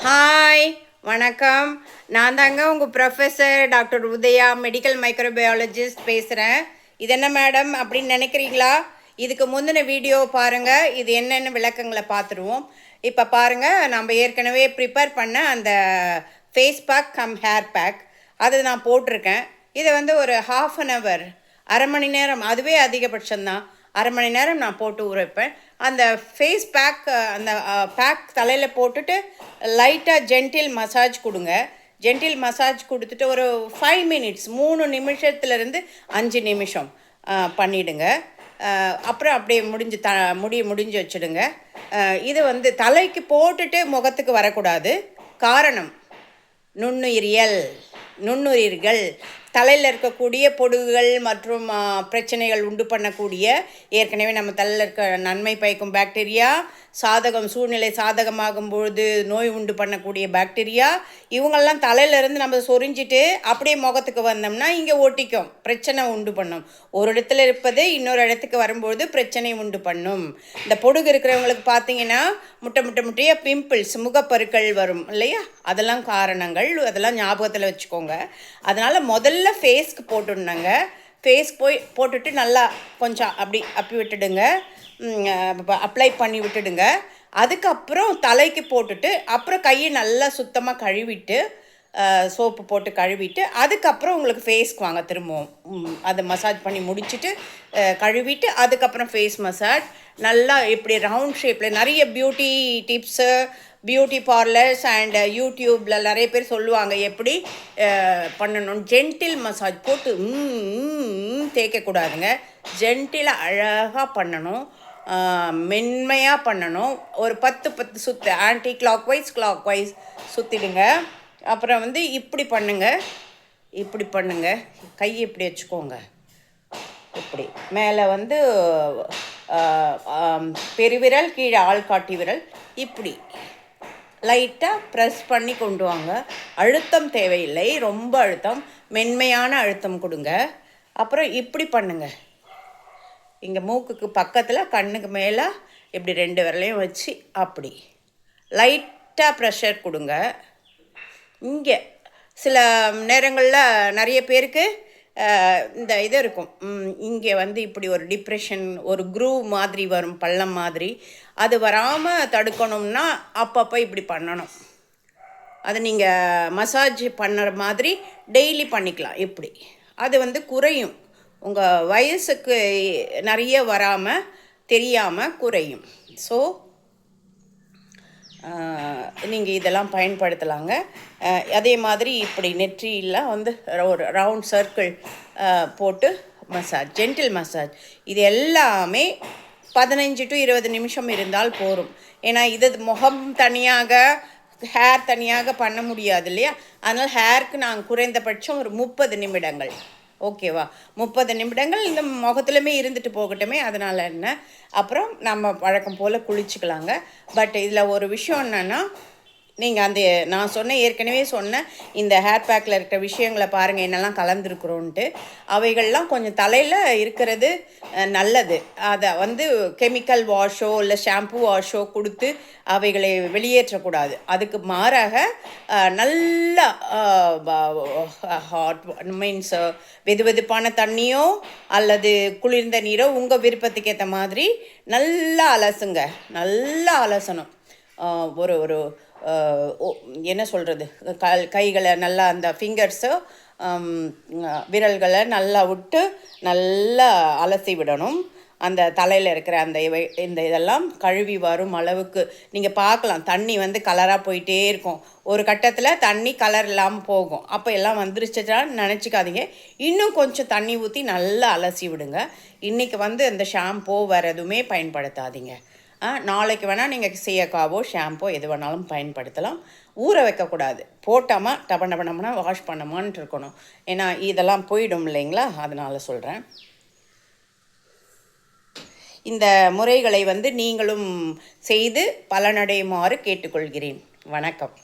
Hi வணக்கம். நான் தாங்க உங்கள் professor doctor Udaya, medical microbiologist பேசுகிறேன். இது என்ன மேடம் அப்படின்னு நினைக்கிறீங்களா? இதுக்கு முந்தின வீடியோ பாருங்கள், இது என்னென்ன விளக்கங்களை பார்த்துருவோம். இப்போ பாருங்கள், நம்ம ஏற்கனவே ப்ரிப்பேர் பண்ண அந்த face pack cum hair pack அது நான் போட்டிருக்கேன். இதை வந்து ஒரு ½ அன் ஹவர், அரை மணி நேரம், அதுவே அதிகபட்சம்தான், அரை மணி நேரம் நான் போட்டு ஊற வைப்பேன். அந்த ஃபேஸ் பேக், அந்த பேக் தலையில் போட்டுட்டு லைட்டாக ஜென்டில் மசாஜ் கொடுங்க. ஜென்டில் மசாஜ் கொடுத்துட்டு ஒரு 5 மினிட்ஸ், 3 நிமிஷத்துலேருந்து 5 நிமிஷம் பண்ணிவிடுங்க. அப்புறம் அப்படியே முடிஞ்சு வச்சுடுங்க. இது வந்து தலைக்கு போட்டுட்டு முகத்துக்கு வரக்கூடாது. காரணம், நுண்ணுயிர்கள் தலையில் இருக்கக்கூடிய பொடுகுகள் மற்றும் பிரச்சனைகள் உண்டு பண்ணக்கூடிய, ஏற்கனவே நம்ம தலையில் இருக்க நன்மை பயக்கும் பாக்டீரியா, சூழ்நிலை சாதகமாகும் பொழுது நோய் உண்டு பண்ணக்கூடிய பாக்டீரியா, இவங்கெல்லாம் தலையிலேருந்து நம்ம சொரிஞ்சிட்டு அப்படியே முகத்துக்கு வந்தோம்னா இங்கே ஒட்டிக்கும், பிரச்சனை உண்டு பண்ணும். ஒரு இடத்துல இருப்பது இன்னொரு இடத்துக்கு வரும்பொழுது பிரச்சனை உண்டு பண்ணும். இந்த பொடுகு இருக்கிறவங்களுக்கு பார்த்தீங்கன்னா முட்டையாக பிம்பிள்ஸ், முகப்பருக்கள் வரும் இல்லையா? அதெல்லாம் காரணங்கள், அதெல்லாம் ஞாபகத்தில் வச்சுக்கோங்க. அதனால் முதல்ல ஃபேஸ்க்கு போட்டுடுனாங்க. போட்டுட்டு நல்லா கொஞ்சம் அப்படி விட்டுடுங்க, அப்ளை பண்ணி விட்டுடுங்க. அதுக்கப்புறம் தலைக்கு போட்டுட்டு அப்புறம் கையை நல்லா சுத்தமாக கழுவிட்டு, சோப்பு போட்டு கழுவிட்டு, அதுக்கப்புறம் உங்களுக்கு ஃபேஸ்க்கு வாங்க. திரும்பவும் அதை மசாஜ் பண்ணி முடிச்சுட்டு கழுவிட்டு அதுக்கப்புறம் ஃபேஸ் மசாஜ் நல்லா இப்படி ரவுண்ட் ஷேப்பில். நிறைய beauty tips, beauty parlours and யூடியூப்பில் நிறைய பேர் சொல்லுவாங்க எப்படி பண்ணணும். ஜென்டில் மசாஜ் போட்டு தேய்க்கக்கூடாதுங்க. ஜென்டிலாக அழகாக பண்ணணும், மென்மையாக பண்ணணும். ஒரு 10 சுற்று ஆன்டி கிளாக்வைஸ் சுற்றிடுங்க. அப்புறம் வந்து இப்படி பண்ணுங்க, கையை இப்படி வச்சுக்கோங்க. இப்படி மேலே வந்து பெருவிரல், கீழே ஆள்காட்டி விரல், இப்படி லைட்டாக ப்ரெஸ் பண்ணி கொண்டு வாங்க. அழுத்தம் தேவையில்லை, ரொம்ப அழுத்தம், மென்மையான அழுத்தம் கொடுங்க. அப்புறம் இப்படி பண்ணுங்க, இங்கே மூக்குக்கு பக்கத்தில் கண்ணுக்கு மேலே இப்படி 2 விரலையும் வச்சு அப்படி லைட்டாக ப்ரெஷர் கொடுங்க. இங்கே சில நேரங்களில் நிறைய பேருக்கு இந்த இது இருக்கும், இங்கே வந்து இப்படி ஒரு டிப்ரெஷன், ஒரு க்ரூவ் மாதிரி வரும், பள்ளம் மாதிரி. அது வராமல் தடுக்கணும்னா அப்பப்போ இப்படி பண்ணணும். அது நீங்கள் மசாஜ் பண்ணுற மாதிரி டெய்லி பண்ணிக்கலாம். இப்படி அது வந்து குறையும், உங்கள் வயசுக்கு நிறைய வராமல் தெரியாமல் குறையும். ஸோ நீங்கள் இதெல்லாம் பயன்படுத்தலாங்க. அதே மாதிரி இப்படி நெற்றியில் வந்து ஒரு ரவுண்ட் சர்க்கிள் போட்டு மசாஜ், ஜென்டில் மசாஜ். இது எல்லாமே 15 to 20 நிமிஷம் இருந்தால் போகும். ஏன்னா இது முகம் தனியாக, ஹேர் தனியாக பண்ண முடியாது இல்லையா? அதனால் ஹேருக்கு நாங்கள் குறைந்தபட்சம் ஒரு 30 நிமிடங்கள், ஓகேவா? 30 நிமிடங்கள் இந்த முகத்துலையுமே இருந்துட்டு போகட்டுமே, அதனால் என்ன. அப்புறம் நம்ம வழக்கம் போல் குளிச்சுக்கலாங்க. பட் இதில் ஒரு விஷயம் என்னென்னா, நீங்கள் அந்த நான் ஏற்கனவே சொன்ன இந்த ஹேர் பேக்கில் இருக்கிற விஷயங்களை பாருங்கள், என்னெல்லாம் கலந்துருக்குறோன்ட்டு. அவைகள்லாம் கொஞ்சம் தலையில் இருக்கிறது நல்லது. அதை வந்து கெமிக்கல் வாஷோ இல்லை ஷாம்பு வாஷோ கொடுத்து அவைகளை வெளியேற்றக்கூடாது. அதுக்கு மாறாக நல்ல ஹாட் மீன்ஸ் வெதுவெதுப்பான தண்ணியோ அல்லது குளிர்ந்த நீரோ உங்கள் விருப்பத்துக்கு ஏற்ற மாதிரி நல்லா அலசுங்க. நல்லா அலசணும். ஒரு என்ன சொல்கிறது, கைகளை நல்லா, அந்த ஃபிங்கர்ஸு விரல்களை நல்லா விட்டு நல்லா அலசி விடணும். அந்த தலையில் இருக்கிற இந்த இதெல்லாம் கழுவி வரும் அளவுக்கு நீங்கள் பார்க்கலாம். தண்ணி வந்து கலராக போயிட்டே இருக்கும். ஒரு கட்டத்தில் தண்ணி கலர் இல்லாமல் போகும். அப்போ எல்லாம் வந்துருச்சுட்டான்னு நினச்சிக்காதீங்க. இன்னும் கொஞ்சம் தண்ணி ஊற்றி நல்லா அலசி விடுங்க. இன்றைக்கி வந்து அந்த ஷாம்போ வேறு எதுவுமே பயன்படுத்தாதீங்க. நாளைக்கு வேணால் நீங்கள் சீயக்காவோ ஷாம்போ எது வேணாலும் பயன்படுத்தலாம். ஊற வைக்கக்கூடாது. போட்டாமா டபனம்னா வாஷ் பண்ணமான்ட்டு இருக்கணும். ஏன்னா இதெல்லாம் போயிடும் இல்லைங்களா? அதனால் சொல்கிறேன். இந்த முறைகளை வந்து நீங்களும் செய்து பலனடையுமாறு கேட்டுக்கொள்கிறேன். வணக்கம்.